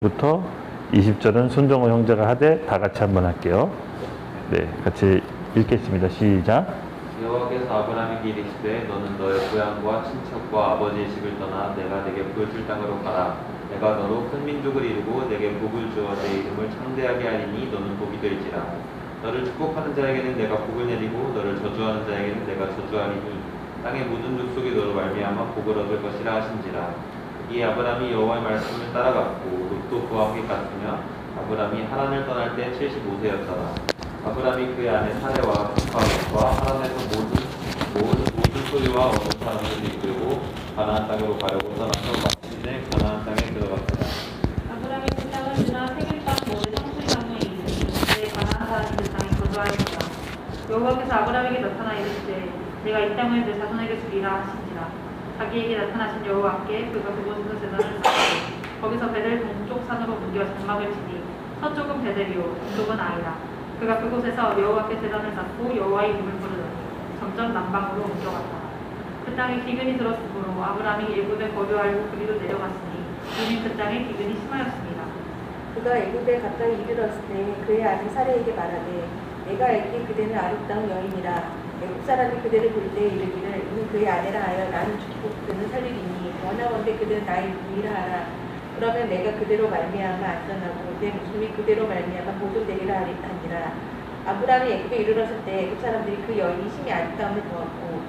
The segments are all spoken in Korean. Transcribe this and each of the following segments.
부터 20절은 손정호 형제가 하되 다 같이 한번 할게요. 네, 같이 읽겠습니다. 시작. 여호와께서 아브라함에게 이르시되 너는 너의 고향과 친척과 아버지의 집을 떠나 내가 네게 보여줄 땅으로 가라. 내가 너로 큰 민족을 이루고 네게 복을 주어 내 이름을 창대하게 하리니 너는 복이 될지라. 너를 축복하는 자에게는 내가 복을 내리고 너를 저주하는 자에게는 내가 저주하리니 땅의 모든 족속이 너로 말미암아 복을 얻을 것이라 하신지라. 이 아브라함이 여호와의 말씀을 따라갔고 롯도 그와 함께 갔으며 아브라함이 하란을 떠날 때 75세였더라. 아브라함이 그의 아내 사레와 북방과 하란에서 모든 소유와 얻은 사람들을 이끌고 가나안 땅으로 가려고 떠나서 마침내 가나안 땅에 들어갔더라. 아브라함이 그 땅을 지나 생일당 모든 성수의 장로에 이르시되 가나안 사람이 그 땅에 거주하였더라. 여호와께서 아브라함에게 나타나 이르시되 내가 이 땅을 내 자손에게 주리라 하신지라. 자기에게 나타나신 여호와께 그가 그곳에서 제단을 쌓고 거기서 베델 동쪽 산으로 옮겨 장막을 치니 서쪽은 베델이요 동쪽은 아이라. 그가 그곳에서 여호와께 제단을 쌓고 여호와의 이름을 부르더니 점점 남방으로 옮겨갔다. 그 땅에 기근이 들었으므로 아브라함이 애굽에 거류하려고 그리로 내려갔으니 이미 그 땅에 기근이 심하였습니다. 그가 애굽에 가까이 이르렀을 때 그의 아내 사레에게 말하되 내가 알기에 그대는 아름다운 여인이라. 애굽 사람이 그대를 볼 때 이르기를 이는 그의 아내라 하여 나는 죽고 그는 살리리니 원하건대 그대는 나의 부이라 하라. 그러면 내가 그대로 말미암아 안전하고 내 목숨이 그대로 말미암아 보존되리라 하니라. 아브라함이 애굽에 이르렀을 때 애굽 사람들이 그 여인이 심히 아름다움을 보았고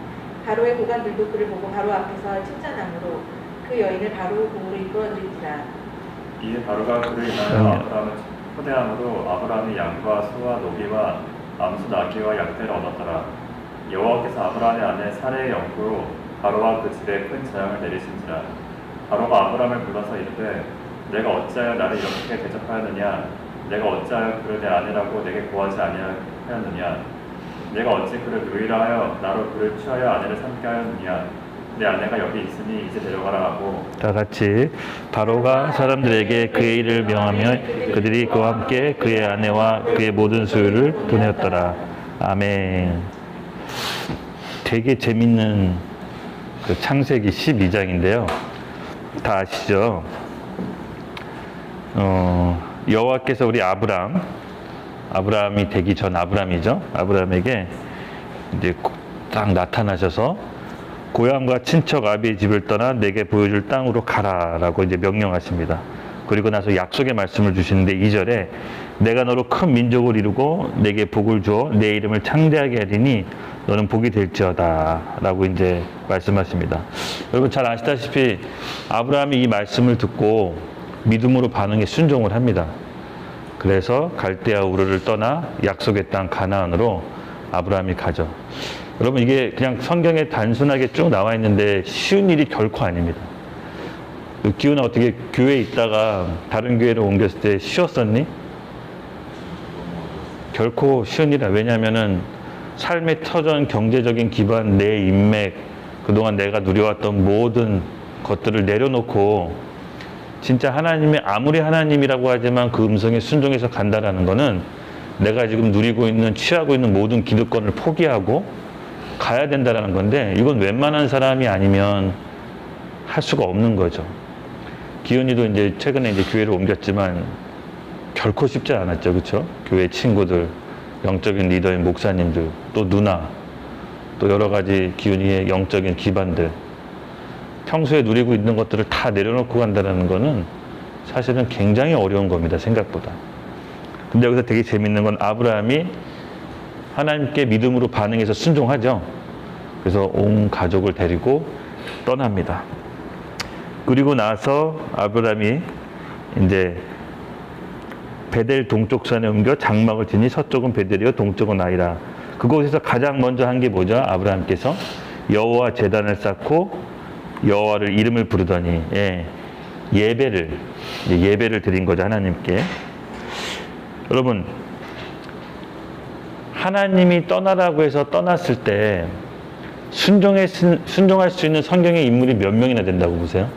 바로의 고관들도 그를 보고 바로 앞에서 칭찬함으로 그 여인을 바로 공으로 이끌어들인지라. 이에 바로가 그를 인하여 아브라함을 초대함으로 아브라함이 양과 소와 노기와 암소 나귀와 양떼를 얻었더라. 여호와께서 아브라함의 아내 사레의 영구로 바로와 그 집에 큰 재앙을 내리신지라. 바로가 아브라함을 불러서 이르되 내가 어찌하여 나를 이렇게 대접하였느냐. 내가 어찌하여 그를 내 아내라고 내게 고하지 아니하였느냐. 내가 어찌 그를 누이라 하여 나로 그를 취하여 아내를 삼게 하였느냐. 내 아내가 여기 있으니 이제 데려가라 하고. 다 같이 바로가 사람들에게 그의 일을 명하며 그들이 그와 함께 그의 아내와 그의 모든 소유를 보내었더라. 아멘. 되게 재밌는 그 창세기 12장인데요. 다 아시죠? 여호와께서 우리 아브라함이 되기 전 아브라함이죠. 아브라함에게 이제 딱 나타나셔서 고향과 친척 아비의 집을 떠나 내게 보여줄 땅으로 가라라고 이제 명령하십니다. 그리고 나서 약속의 말씀을 주시는데 2절에 내가 너로 큰 민족을 이루고 내게 복을 주어 내 이름을 창대하게 하리니 너는 복이 될지어다 라고 이제 말씀하십니다. 여러분 잘 아시다시피 아브라함이 이 말씀을 듣고 믿음으로 반응에 순종을 합니다. 그래서 갈대아 우르를 떠나 약속의 땅 가나안으로 아브라함이 가죠. 여러분 이게 그냥 성경에 단순하게 쭉 나와 있는데 쉬운 일이 결코 아닙니다. 기훈아 어떻게 교회에 있다가 다른 교회로 옮겼을 때 쉬웠었니? 결코 쉬운 일이야. 왜냐하면은 삶의 터전, 경제적인 기반, 내 인맥, 그동안 내가 누려왔던 모든 것들을 내려놓고 진짜 하나님의 아무리 하나님이라고 하지만 그 음성에 순종해서 간다라는 거는 내가 지금 누리고 있는 취하고 있는 모든 기득권을 포기하고 가야 된다라는 건데 이건 웬만한 사람이 아니면 할 수가 없는 거죠. 기훈이도 이제 최근에 이제 교회를 옮겼지만 결코 쉽지 않았죠, 그렇죠? 교회 친구들, 영적인 리더인 목사님들, 또 누나, 또 여러 가지 기훈이의 영적인 기반들, 평소에 누리고 있는 것들을 다 내려놓고 간다는 거는 사실은 굉장히 어려운 겁니다, 생각보다. 근데 여기서 되게 재밌는 건 아브라함이 하나님께 믿음으로 반응해서 순종하죠. 그래서 온 가족을 데리고 떠납니다. 그리고 나서 아브라함이 이제 베델 동쪽 산에 옮겨 장막을 치니 서쪽은 베델이요 동쪽은 아이라. 그곳에서 가장 먼저 한 게 뭐죠? 아브라함께서 여호와 제단을 쌓고 여호와를 이름을 부르더니 예배를 드린 거죠, 하나님께. 여러분 하나님이 떠나라고 해서 떠났을 때 순종할 수 있는 성경의 인물이 몇 명이나 된다고 보세요?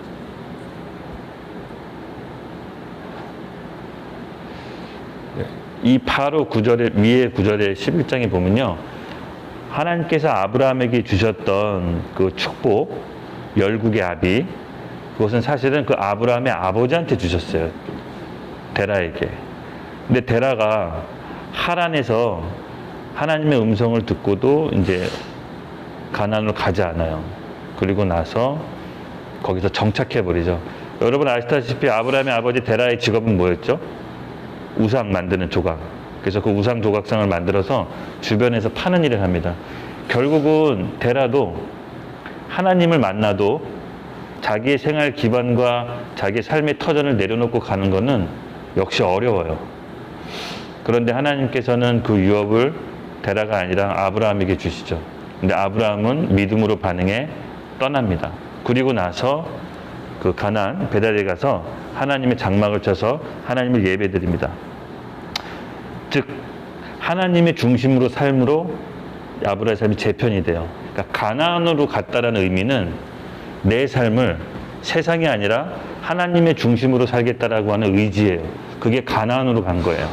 이 바로 위에 9절에 11장에 보면요. 하나님께서 아브라함에게 주셨던 그 축복, 열국의 아비, 그것은 사실은 그 아브라함의 아버지한테 주셨어요. 데라에게. 근데 데라가 하란에서 하나님의 음성을 듣고도 이제 가나안으로 가지 않아요. 그리고 나서 거기서 정착해 버리죠. 여러분 아시다시피 아브라함의 아버지 데라의 직업은 뭐였죠? 우상 만드는 조각. 그래서 그 우상 조각상을 만들어서 주변에서 파는 일을 합니다. 결국은 데라도 하나님을 만나도 자기의 생활 기반과 자기의 삶의 터전을 내려놓고 가는 것은 역시 어려워요. 그런데 하나님께서는 그 유업을 데라가 아니라 아브라함에게 주시죠. 근데 아브라함은 믿음으로 반응해 떠납니다. 그리고 나서 그 가나안 베델에 가서 하나님의 장막을 쳐서 하나님을 예배드립니다. 즉 하나님의 중심으로 삶으로 아브라함의 삶이 재편이 돼요. 그러니까 가나안으로 갔다라는 의미는 내 삶을 세상이 아니라 하나님의 중심으로 살겠다라고 하는 의지예요. 그게 가나안으로 간 거예요.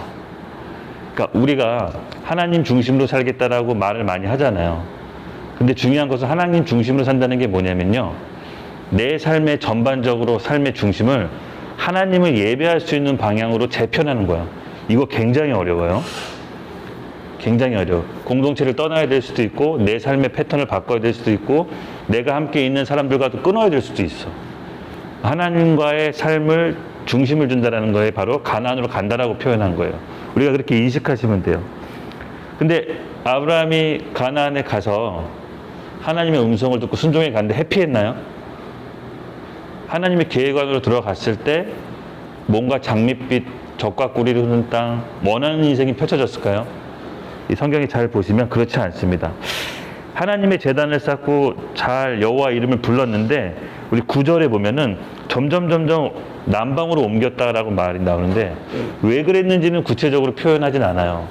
그러니까 우리가 하나님 중심으로 살겠다라고 말을 많이 하잖아요. 근데 중요한 것은 하나님 중심으로 산다는 게 뭐냐면요. 내 삶의 전반적으로 삶의 중심을 하나님을 예배할 수 있는 방향으로 재편하는 거야. 이거 굉장히 어려워요. 굉장히 어려워. 공동체를 떠나야 될 수도 있고 내 삶의 패턴을 바꿔야 될 수도 있고 내가 함께 있는 사람들과도 끊어야 될 수도 있어. 하나님과의 삶을 중심을 준다는 거에 바로 가나안으로 간다라고 표현한 거예요. 우리가 그렇게 인식하시면 돼요. 근데 아브라함이 가나안에 가서 하나님의 음성을 듣고 순종해 갔는데 해피했나요? 하나님의 계획 안으로 들어갔을 때 뭔가 장밋빛 적과 꿀이 흐르는 땅 원하는 인생이 펼쳐졌을까요? 이 성경에 잘 보시면 그렇지 않습니다. 하나님의 제단을 쌓고 잘 여호와 이름을 불렀는데 우리 9절에 보면은 점점 남방으로 옮겼다라고 말이 나오는데 왜 그랬는지는 구체적으로 표현하진 않아요.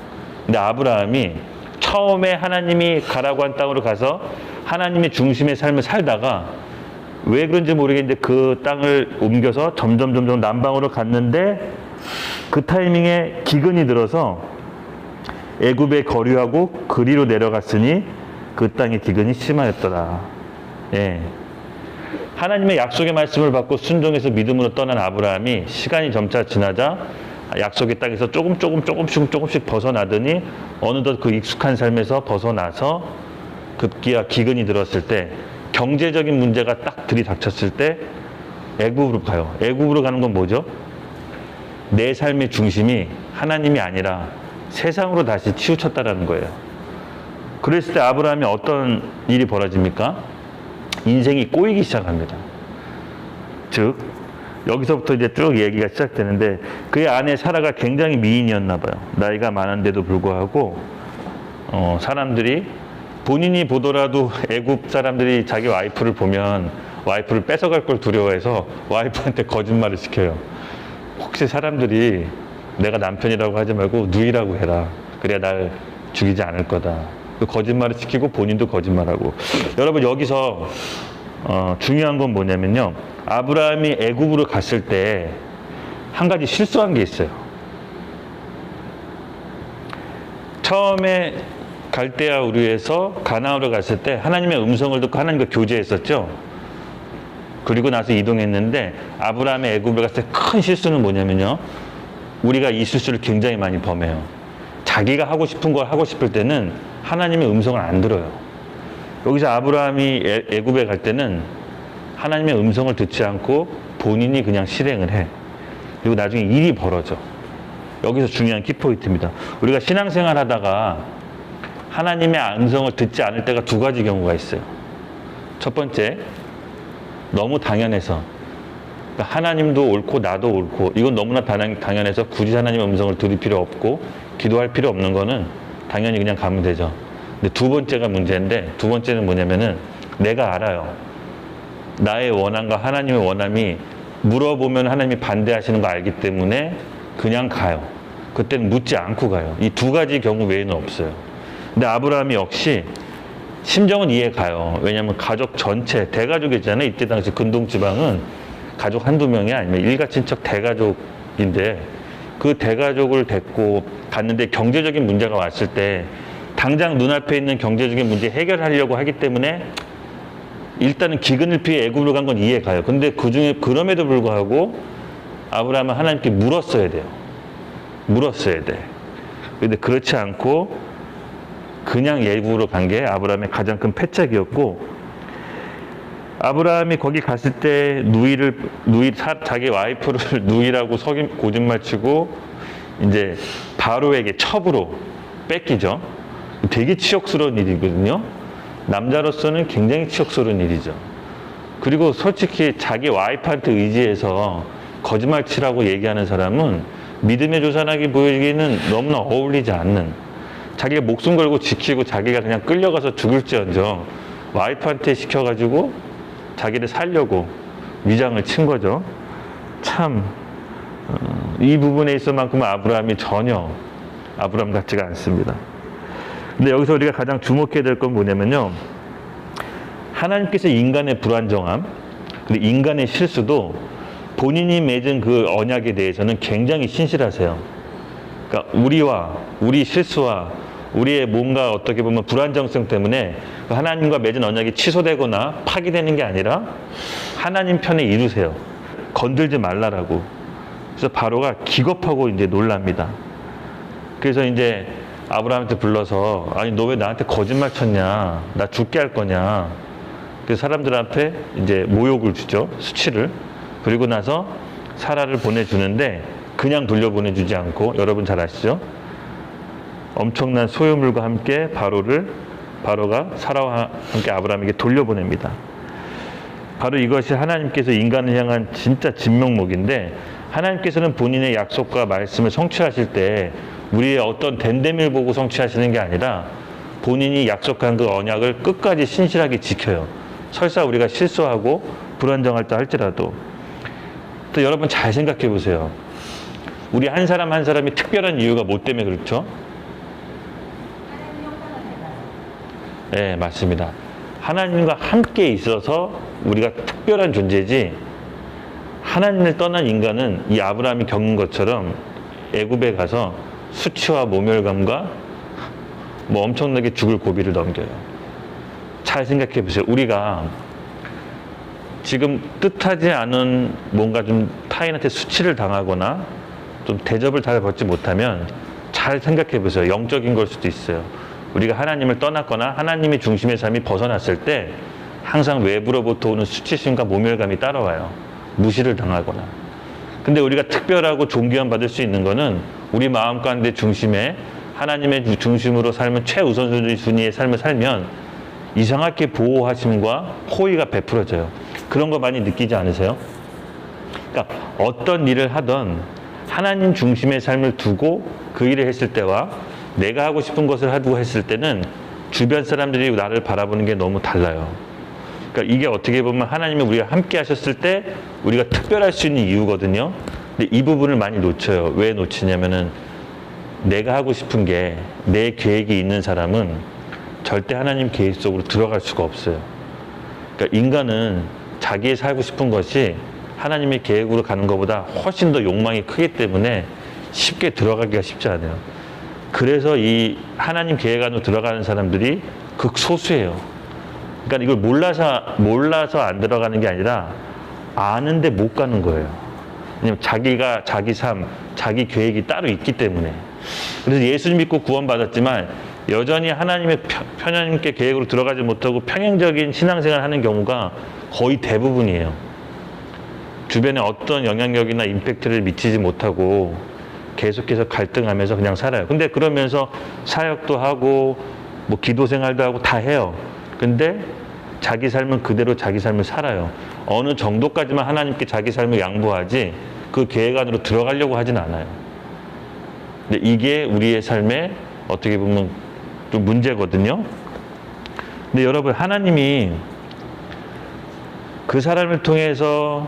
근데 아브라함이 처음에 하나님이 가라고 한 땅으로 가서 하나님의 중심의 삶을 살다가 왜 그런지 모르겠는데 그 땅을 옮겨서 점점 남방으로 갔는데 그 타이밍에 기근이 들어서 애굽에 거류하고 그리로 내려갔으니 그 땅의 기근이 심하였더라. 예. 하나님의 약속의 말씀을 받고 순종해서 믿음으로 떠난 아브라함이 시간이 점차 지나자 약속의 땅에서 조금씩 벗어나더니 어느덧 그 익숙한 삶에서 벗어나서 급기야 기근이 들었을 때 경제적인 문제가 딱 들이닥쳤을 때 애굽으로 가요. 애굽으로 가는 건 뭐죠? 내 삶의 중심이 하나님이 아니라 세상으로 다시 치우쳤다라는 거예요. 그랬을 때 아브라함이 어떤 일이 벌어집니까? 인생이 꼬이기 시작합니다. 즉 여기서부터 이제 쭉 얘기가 시작되는데 그의 아내 사라가 굉장히 미인이었나 봐요. 나이가 많은데도 불구하고 사람들이 본인이 보더라도 애굽 사람들이 자기 와이프를 보면 와이프를 뺏어갈 걸 두려워해서 와이프한테 거짓말을 시켜요. 혹시 사람들이 내가 남편이라고 하지 말고 누이라고 해라. 그래야 날 죽이지 않을 거다. 그 거짓말을 시키고 본인도 거짓말하고. 여러분 여기서 중요한 건 뭐냐면요. 아브라함이 애굽으로 갔을 때 한 가지 실수한 게 있어요. 처음에 갈대아 우르에서 가나안으로 갔을 때 하나님의 음성을 듣고 하나님과 교제했었죠. 그리고 나서 이동했는데 아브라함의 애굽에 갔을 때 큰 실수는 뭐냐면요. 우리가 이 실수를 굉장히 많이 범해요. 자기가 하고 싶은 걸 하고 싶을 때는 하나님의 음성을 안 들어요. 여기서 아브라함이 애굽에 갈 때는 하나님의 음성을 듣지 않고 본인이 그냥 실행을 해. 그리고 나중에 일이 벌어져. 여기서 중요한 키포인트입니다. 우리가 신앙생활 하다가 하나님의 음성을 듣지 않을 때가 두 가지 경우가 있어요. 첫 번째, 너무 당연해서. 그러니까 하나님도 옳고 나도 옳고 이건 너무나 당연해서 굳이 하나님의 음성을 들을 필요 없고 기도할 필요 없는 거는 당연히 그냥 가면 되죠. 근데 두 번째가 문제인데 두 번째는 뭐냐면은 내가 알아요. 나의 원함과 하나님의 원함이 물어보면 하나님이 반대하시는 거 알기 때문에 그냥 가요. 그때는 묻지 않고 가요. 이 두 가지 경우 외에는 없어요. 근데 아브라함이 역시 심정은 이해 가요. 왜냐하면 가족 전체 대가족이잖아요. 이때 당시 근동지방은 가족 한두 명이 아니면 일가친척 대가족인데 그 대가족을 데리고 갔는데 경제적인 문제가 왔을 때 당장 눈앞에 있는 경제적인 문제 해결하려고 하기 때문에 일단은 기근을 피해 애굽으로 간 건 이해 가요. 근데 그중에 그럼에도 불구하고 아브라함은 하나님께 물었어야 돼요. 물었어야 돼. 근데 그렇지 않고 그냥 예부로 간 게 아브라함의 가장 큰 패착이었고, 아브라함이 거기 갔을 때 자기 와이프를 누이라고 거짓말 치고 이제 바로에게 첩으로 뺏기죠. 되게 치욕스러운 일이거든요. 남자로서는 굉장히 치욕스러운 일이죠. 그리고 솔직히 자기 와이프한테 의지해서 거짓말 치라고 얘기하는 사람은 믿음의 조산하게 보이기는 너무나 어울리지 않는, 자기가 목숨 걸고 지키고 자기가 그냥 끌려가서 죽을지언정 와이프한테 시켜가지고 자기를 살려고 위장을 친 거죠. 참 이 부분에 있어만큼은 아브라함이 전혀 아브라함 같지가 않습니다. 근데 여기서 우리가 가장 주목해야 될 건 뭐냐면요, 하나님께서 인간의 불안정함, 그리고 인간의 실수도 본인이 맺은 그 언약에 대해서는 굉장히 신실하세요. 그러니까 우리 실수와 우리의 뭔가 어떻게 보면 불안정성 때문에 하나님과 맺은 언약이 취소되거나 파기되는 게 아니라 하나님 편에 이루세요. 건들지 말라라고. 그래서 바로가 기겁하고 이제 놀랍니다. 그래서 이제 아브라함한테 불러서, 아니 너 왜 나한테 거짓말 쳤냐, 나 죽게 할 거냐. 그래서 사람들한테 이제 모욕을 주죠. 수치를. 그리고 나서 사라를 보내주는데 그냥 돌려보내주지 않고, 여러분 잘 아시죠? 엄청난 소유물과 함께 바로가 사라와 함께 아브라함에게 돌려보냅니다. 바로 이것이 하나님께서 인간을 향한 진짜 진명목인데, 하나님께서는 본인의 약속과 말씀을 성취하실 때 우리의 어떤 됨됨이를 보고 성취하시는 게 아니라 본인이 약속한 그 언약을 끝까지 신실하게 지켜요. 설사 우리가 실수하고 불안정할 때 할지라도. 또 여러분 잘 생각해 보세요. 우리 한 사람 한 사람이 특별한 이유가 뭐 때문에 그렇죠? 네, 맞습니다. 하나님과 함께 있어서 우리가 특별한 존재지, 하나님을 떠난 인간은 이 아브라함이 겪는 것처럼 애굽에 가서 수치와 모멸감과 뭐 엄청나게 죽을 고비를 넘겨요. 잘 생각해 보세요. 우리가 지금 뜻하지 않은 뭔가 좀 타인한테 수치를 당하거나 좀 대접을 잘 받지 못하면 잘 생각해 보세요. 영적인 걸 수도 있어요. 우리가 하나님을 떠났거나 하나님의 중심의 삶이 벗어났을 때 항상 외부로부터 오는 수치심과 모멸감이 따라와요. 무시를 당하거나. 근데 우리가 특별하고 존귀함 받을 수 있는 거는 우리 마음 가운데 중심에 하나님의 중심으로 삶은 최우선순위의 삶을 살면 이상하게 보호하심과 호의가 베풀어져요. 그런 거 많이 느끼지 않으세요? 그러니까 어떤 일을 하던 하나님 중심의 삶을 두고 그 일을 했을 때와 내가 하고 싶은 것을 하고 했을 때는 주변 사람들이 나를 바라보는 게 너무 달라요. 그러니까 이게 어떻게 보면 하나님이 우리가 함께 하셨을 때 우리가 특별할 수 있는 이유거든요. 근데 이 부분을 많이 놓쳐요. 왜 놓치냐면은 내가 하고 싶은 게 내 계획이 있는 사람은 절대 하나님 계획 속으로 들어갈 수가 없어요. 그러니까 인간은 자기의 살고 싶은 것이 하나님의 계획으로 가는 것보다 훨씬 더 욕망이 크기 때문에 쉽게 들어가기가 쉽지 않아요. 그래서 이 하나님 계획 안으로 들어가는 사람들이 극소수예요. 그러니까 이걸 몰라서 안 들어가는 게 아니라 아는데 못 가는 거예요. 왜냐면 자기 삶, 자기 계획이 따로 있기 때문에. 그래서 예수님 믿고 구원받았지만 여전히 하나님의 편향님께 계획으로 들어가지 못하고 평행적인 신앙생활을 하는 경우가 거의 대부분이에요. 주변에 어떤 영향력이나 임팩트를 미치지 못하고 계속해서 갈등하면서 그냥 살아요. 근데 그러면서 사역도 하고 뭐 기도 생활도 하고 다 해요. 근데 자기 삶은 그대로 자기 삶을 살아요. 어느 정도까지만 하나님께 자기 삶을 양보하지 그 계획 안으로 들어가려고 하진 않아요. 근데 이게 우리의 삶에 어떻게 보면 좀 문제거든요. 근데 여러분, 하나님이 그 사람을 통해서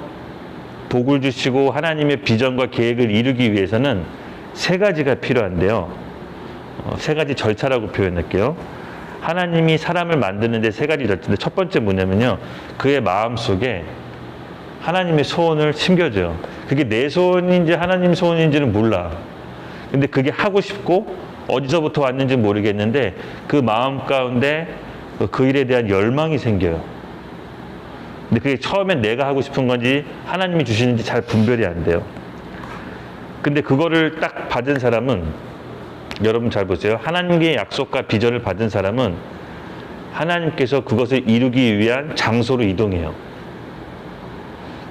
복을 주시고 하나님의 비전과 계획을 이루기 위해서는 세 가지가 필요한데요. 세 가지 절차라고 표현할게요. 하나님이 사람을 만드는데 세 가지 절차인데, 첫 번째 뭐냐면요, 그의 마음속에 하나님의 소원을 심겨줘요. 그게 내 소원인지 하나님 소원인지는 몰라. 근데 그게 하고 싶고 어디서부터 왔는지 모르겠는데 그 마음 가운데 그 일에 대한 열망이 생겨요. 근데 그게 처음엔 내가 하고 싶은 건지 하나님이 주시는지 잘 분별이 안 돼요. 근데 그거를 딱 받은 사람은, 여러분 잘 보세요. 하나님의 약속과 비전을 받은 사람은 하나님께서 그것을 이루기 위한 장소로 이동해요.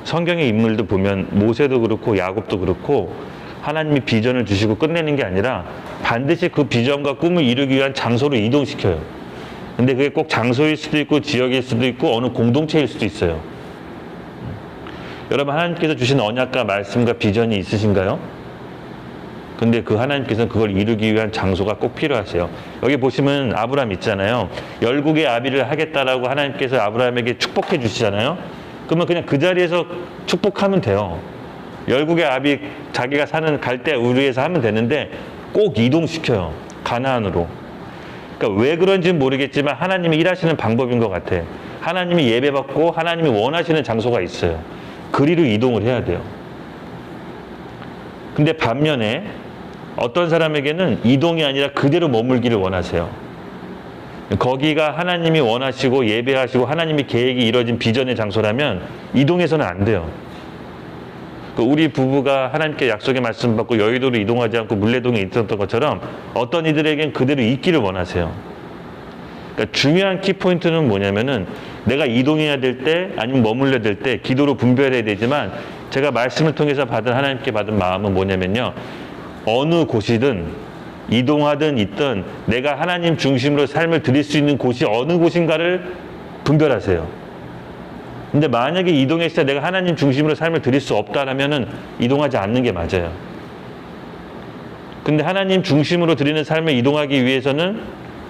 성경의 인물도 보면 모세도 그렇고 야곱도 그렇고 하나님이 비전을 주시고 끝내는 게 아니라 반드시 그 비전과 꿈을 이루기 위한 장소로 이동시켜요. 근데 그게 꼭 장소일 수도 있고 지역일 수도 있고 어느 공동체일 수도 있어요. 여러분, 하나님께서 주신 언약과 말씀과 비전이 있으신가요? 근데 그 하나님께서는 그걸 이루기 위한 장소가 꼭 필요하세요. 여기 보시면 아브라함 있잖아요. 열국의 아비를 하겠다라고 하나님께서 아브라함에게 축복해 주시잖아요. 그러면 그냥 그 자리에서 축복하면 돼요. 열국의 아비 자기가 사는 갈대 우르에서 하면 되는데 꼭 이동시켜요. 가나안으로. 그러니까 왜 그런지는 모르겠지만 하나님이 일하시는 방법인 것 같아. 하나님이 예배받고 하나님이 원하시는 장소가 있어요. 그리로 이동을 해야 돼요. 근데 반면에 어떤 사람에게는 이동이 아니라 그대로 머물기를 원하세요. 거기가 하나님이 원하시고 예배하시고 하나님이 계획이 이루어진 비전의 장소라면 이동해서는 안 돼요. 우리 부부가 하나님께 약속의 말씀 받고 여의도로 이동하지 않고 물레동에 있었던 것처럼 어떤 이들에겐 그대로 있기를 원하세요. 그러니까 중요한 키포인트는 뭐냐면은 내가 이동해야 될 때 아니면 머물러야 될 때 기도로 분별해야 되지만 제가 말씀을 통해서 받은 하나님께 받은 마음은 뭐냐면요. 어느 곳이든 이동하든 있든 내가 하나님 중심으로 삶을 드릴 수 있는 곳이 어느 곳인가를 분별하세요. 근데 만약에 이동했을 때 내가 하나님 중심으로 삶을 드릴 수 없다라면은 이동하지 않는 게 맞아요. 근데 하나님 중심으로 드리는 삶을 이동하기 위해서는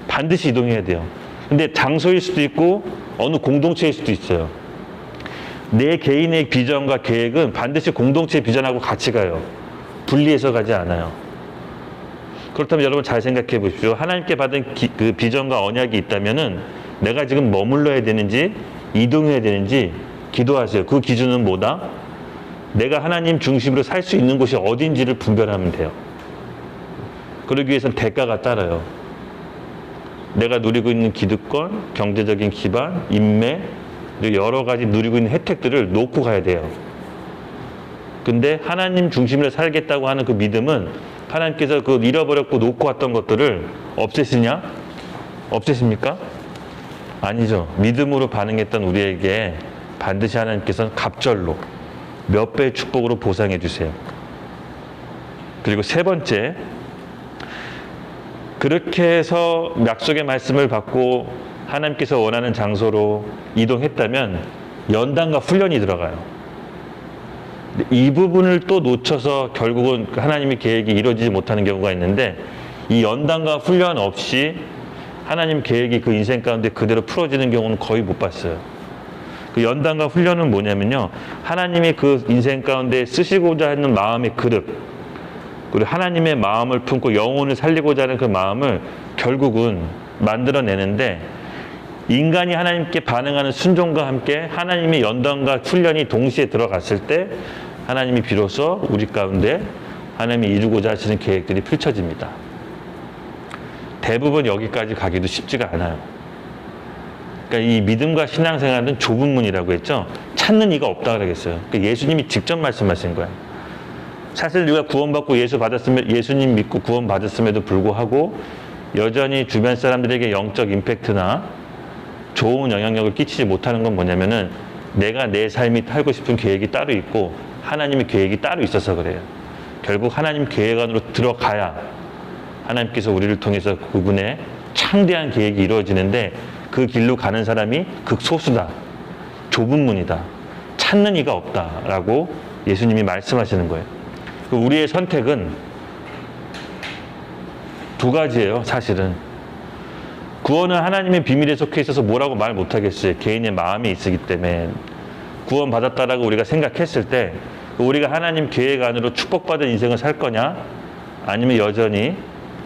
반드시 이동해야 돼요. 근데 장소일 수도 있고 어느 공동체일 수도 있어요. 내 개인의 비전과 계획은 반드시 공동체 비전하고 같이 가요. 분리해서 가지 않아요. 그렇다면 여러분 잘 생각해 보십시오. 하나님께 받은 그 비전과 언약이 있다면은 내가 지금 머물러야 되는지 이동해야 되는지 기도하세요. 그 기준은 뭐다? 내가 하나님 중심으로 살 수 있는 곳이 어딘지를 분별하면 돼요. 그러기 위해서는 대가가 따라요. 내가 누리고 있는 기득권, 경제적인 기반, 인맥, 그리고 여러 가지 누리고 있는 혜택들을 놓고 가야 돼요. 근데 하나님 중심으로 살겠다고 하는 그 믿음은 하나님께서 그 잃어버렸고 놓고 왔던 것들을 없애시냐? 없애십니까? 아니죠. 믿음으로 반응했던 우리에게 반드시 하나님께서는 갑절로 몇 배의 축복으로 보상해 주세요. 그리고 세 번째, 그렇게 해서 약속의 말씀을 받고 하나님께서 원하는 장소로 이동했다면 연단과 훈련이 들어가요. 이 부분을 또 놓쳐서 결국은 하나님의 계획이 이루어지지 못하는 경우가 있는데 이 연단과 훈련 없이 하나님 계획이 그 인생 가운데 그대로 풀어지는 경우는 거의 못 봤어요. 그 연단과 훈련은 뭐냐면요. 하나님이 그 인생 가운데 쓰시고자 하는 마음의 그릇, 그리고 하나님의 마음을 품고 영혼을 살리고자 하는 그 마음을 결국은 만들어내는데 인간이 하나님께 반응하는 순종과 함께 하나님의 연단과 훈련이 동시에 들어갔을 때 하나님이 비로소 우리 가운데 하나님이 이루고자 하시는 계획들이 펼쳐집니다. 대부분 여기까지 가기도 쉽지가 않아요. 그러니까 이 믿음과 신앙생활은 좁은 문이라고 했죠. 찾는 이가 없다 그러겠어요. 그러니까 예수님이 직접 말씀하신 거예요. 사실 우리가 구원받고 예수님 믿고 구원받았음에도 불구하고 여전히 주변 사람들에게 영적 임팩트나 좋은 영향력을 끼치지 못하는 건 뭐냐면은 내가 내 삶이 살고 싶은 계획이 따로 있고 하나님의 계획이 따로 있어서 그래요. 결국 하나님 계획 안으로 들어가야 하나님께서 우리를 통해서 그분의 창대한 계획이 이루어지는데 그 길로 가는 사람이 극소수다. 좁은 문이다. 찾는 이가 없다라고 예수님이 말씀하시는 거예요. 우리의 선택은 두 가지예요. 사실은 구원은 하나님의 비밀에 속해 있어서 뭐라고 말 못하겠어요. 개인의 마음이 있기 때문에. 구원 받았다라고 우리가 생각했을 때 우리가 하나님 계획 안으로 축복받은 인생을 살 거냐, 아니면 여전히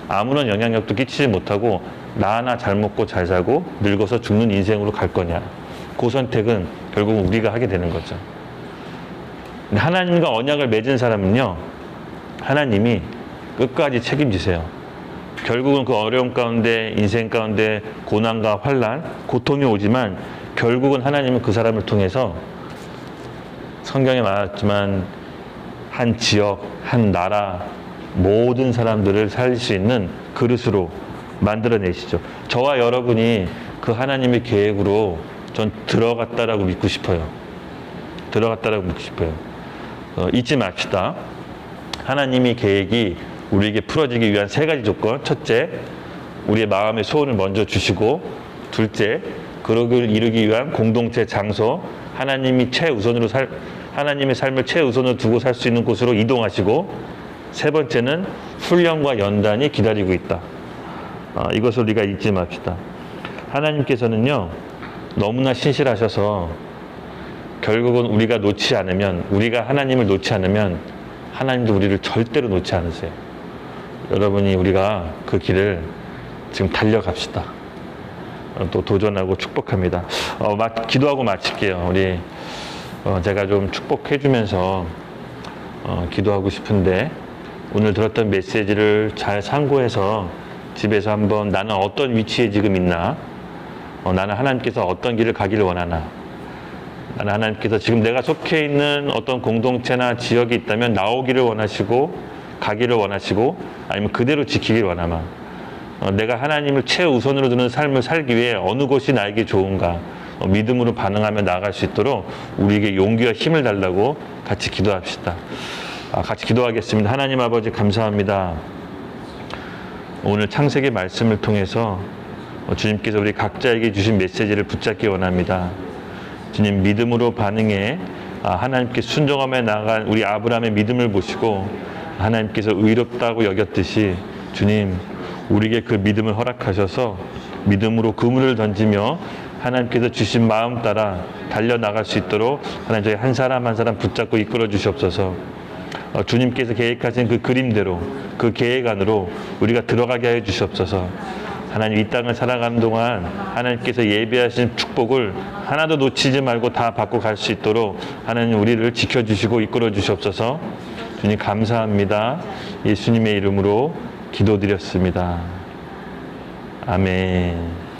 아무런 영향력도 끼치지 못하고 나 하나 잘 먹고 잘 살고 늙어서 죽는 인생으로 갈 거냐. 그 선택은 결국 우리가 하게 되는 거죠. 근데 하나님과 언약을 맺은 사람은요, 하나님이 끝까지 책임지세요. 결국은 그 어려움 가운데, 인생 가운데 고난과 환난, 고통이 오지만 결국은 하나님은 그 사람을 통해서 성경에 말했지만 한 지역, 한 나라, 모든 사람들을 살릴 수 있는 그릇으로 만들어내시죠. 저와 여러분이 그 하나님의 계획으로 전 들어갔다라고 믿고 싶어요. 들어갔다라고 믿고 싶어요. 잊지 맙시다. 하나님의 계획이 우리에게 풀어지기 위한 세 가지 조건. 첫째, 우리의 마음의 소원을 먼저 주시고, 둘째, 그러기를 이루기 위한 공동체 장소, 하나님의 삶을 최우선으로 두고 살 수 있는 곳으로 이동하시고, 세 번째는 훈련과 연단이 기다리고 있다. 이것을 우리가 잊지 맙시다. 하나님께서는요, 너무나 신실하셔서 결국은 우리가 하나님을 놓지 않으면 하나님도 우리를 절대로 놓지 않으세요. 여러분이 우리가 그 길을 지금 달려갑시다. 또 도전하고 축복합니다. 기도하고 마칠게요. 우리 제가 좀 축복해 주면서 기도하고 싶은데, 오늘 들었던 메시지를 잘 참고해서 집에서 한번 나는 어떤 위치에 지금 있나, 나는 하나님께서 어떤 길을 가기를 원하나, 나는 하나님께서 지금 내가 속해 있는 어떤 공동체나 지역이 있다면 나오기를 원하시고 가기를 원하시고 아니면 그대로 지키기를 원하나, 내가 하나님을 최우선으로 두는 삶을 살기 위해 어느 곳이 나에게 좋은가, 믿음으로 반응하며 나아갈 수 있도록 우리에게 용기와 힘을 달라고 같이 기도합시다. 같이 기도하겠습니다. 하나님 아버지 감사합니다. 오늘 창세기 말씀을 통해서 주님께서 우리 각자에게 주신 메시지를 붙잡기 원합니다. 주님, 믿음으로 반응해 하나님께 순종하며 나아간 우리 아브라함의 믿음을 보시고 하나님께서 의롭다고 여겼듯이 주님, 우리에게 그 믿음을 허락하셔서 믿음으로 그물을 던지며 하나님께서 주신 마음 따라 달려나갈 수 있도록 하나님 저희 한 사람 한 사람 붙잡고 이끌어 주시옵소서. 주님께서 계획하신 그 그림대로 그 계획 안으로 우리가 들어가게 해 주시옵소서. 하나님, 이 땅을 살아가는 동안 하나님께서 예비하신 축복을 하나도 놓치지 말고 다 받고 갈 수 있도록 하나님 우리를 지켜주시고 이끌어 주시옵소서. 주님 감사합니다. 예수님의 이름으로 기도드렸습니다. 아멘.